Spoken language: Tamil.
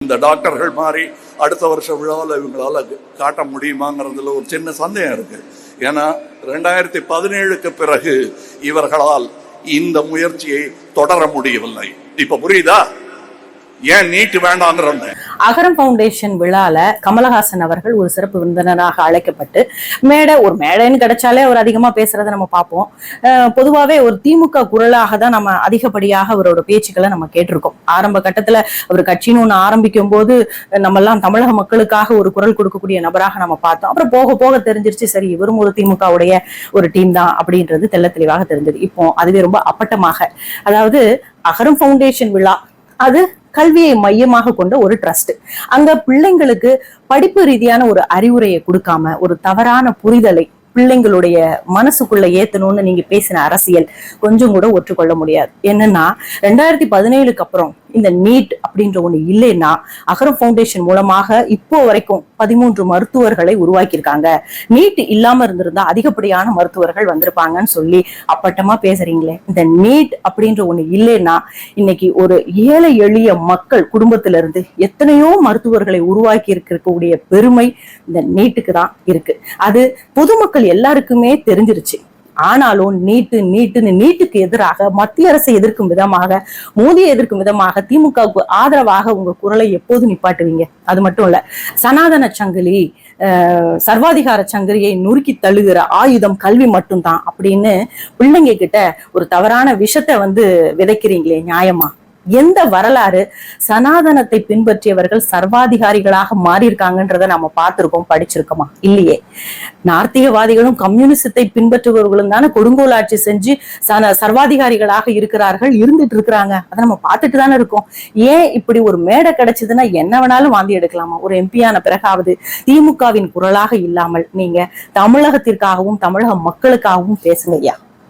இந்த டாக்டர்கள் மாதிரி அடுத்த வருஷ விழாவில் இவங்களால காட்ட முடியுமாங்கிறதுல ஒரு சின்ன சந்தேகம் இருக்கு. ஏன்னா 2017க்கு பிறகு இவர்களால் இந்த முயற்சியை தொடர முடியவில்லை. இப்ப புரியுதா ஏன் நீட் வேண்டாங்கிறோம். அகரம் ஃபவுண்டேஷன் விழால கமலஹாசன் அவர்கள் ஒரு சிறப்பு விருந்தினராக அழைக்கப்பட்டு ஒரு மேடைன்னு கிடைச்சாலே அவர் அதிகமா பேசுறதை நம்ம பார்ப்போம். பொதுவாவே ஒரு திமுக குரலாக தான் நம்ம அதிகப்படியாக அவரோட பேச்சுக்களை நம்ம கேட்டிருக்கோம். ஆரம்ப கட்டத்துல அவர் கட்சின்னு ஒண்ணு ஆரம்பிக்கும் போது நம்ம எல்லாம் தமிழக மக்களுக்காக ஒரு குரல் கொடுக்கக்கூடிய நபராக நம்ம பார்த்தோம். அப்புறம் போக போக தெரிஞ்சிருச்சு, சரி இவரும் ஒரு திமுகவுடைய ஒரு டீம் தான் அப்படின்றது தெள்ள தெளிவாக தெரிஞ்சது. இப்போ அதுவே ரொம்ப அப்பட்டமாக, அதாவது அகரம் ஃபவுண்டேஷன் விழா அது கல்வியை மையமாக கொண்ட ஒரு ட்ரஸ்ட். அங்க பிள்ளைங்களுக்கு படிப்பு ரீதியான ஒரு அறிவுரையை கொடுக்காம ஒரு தவறான புரிதலை பிள்ளைங்களுடைய மனசுக்குள்ள ஏத்தணும்னு நீங்க பேசின அரசியல் கொஞ்சம் கூட ஒற்றுக்கொள்ள முடியாது. என்னன்னா 2017க்கு அப்புறம் இந்த நீட் அப்படின்ற ஒண்ணு இல்லைன்னா அகரம் ஃபவுண்டேஷன் மூலமாக இப்போ வரைக்கும் 13 மருத்துவர்களை உருவாக்கியிருக்காங்க. நீட் இல்லாம இருந்திருந்தா அதிகப்படியான மருத்துவர்கள் வந்திருப்பாங்கன்னு சொல்லி அப்பட்டமா பேசுறீங்களே. இந்த நீட் அப்படின்ற ஒண்ணு இல்லைன்னா இன்னைக்கு ஒரு ஏழை எளிய மக்கள் குடும்பத்தில இருந்து எத்தனையோ மருத்துவர்களை உருவாக்கி இருக்கக்கூடிய பெருமை இந்த நீட்டுக்கு தான் இருக்கு. அது பொதுமக்கள் எல்லாருக்குமே தெரிஞ்சிருச்சு. ஆனாலும் நீட்டுக்கு எதிராக மத்திய அரசை எதிர்க்கும் விதமாக, மோடியை எதிர்க்கும் விதமாக திமுகவுக்கு ஆதரவாக உங்க குரலை எப்போது நிப்பாட்டுவீங்க? அது மட்டும் இல்ல, சனாதன சங்கிலி சர்வாதிகார சங்கிலியை நுறுக்கி தள்ளுகிற ஆயுதம் கல்வி மட்டும்தான் அப்படின்னு பிள்ளைங்க கிட்ட ஒரு தவறான விஷத்தை விதைக்கிறீங்களே, நியாயமா? எந்த வரலாறு சனாதனத்தை பின்பற்றியவர்கள் சர்வாதிகாரிகளாக மாறியிருக்காங்கன்றத நம்ம பார்த்திருக்கோம், படிச்சிருக்கோமா? இல்லையே. நார்த்திகவாதிகளும் கம்யூனிசத்தை பின்பற்றுபவர்களும் தானே கொடுங்கோல் ஆட்சி செஞ்சு சர்வாதிகாரிகளாக இருக்கிறார்கள், இருந்துட்டு இருக்கிறாங்க. அதை நம்ம பார்த்துட்டு தானே இருக்கோம். ஏன் இப்படி ஒரு மேடை கிடைச்சதுன்னா என்ன வேணாலும் வாந்தி எடுக்கலாமா? ஒரு எம்பியான பிறகாவது திமுகவின் குரலாக இல்லாமல் நீங்க தமிழகத்திற்காகவும் தமிழக மக்களுக்காகவும் பேசுங்க ஐயா.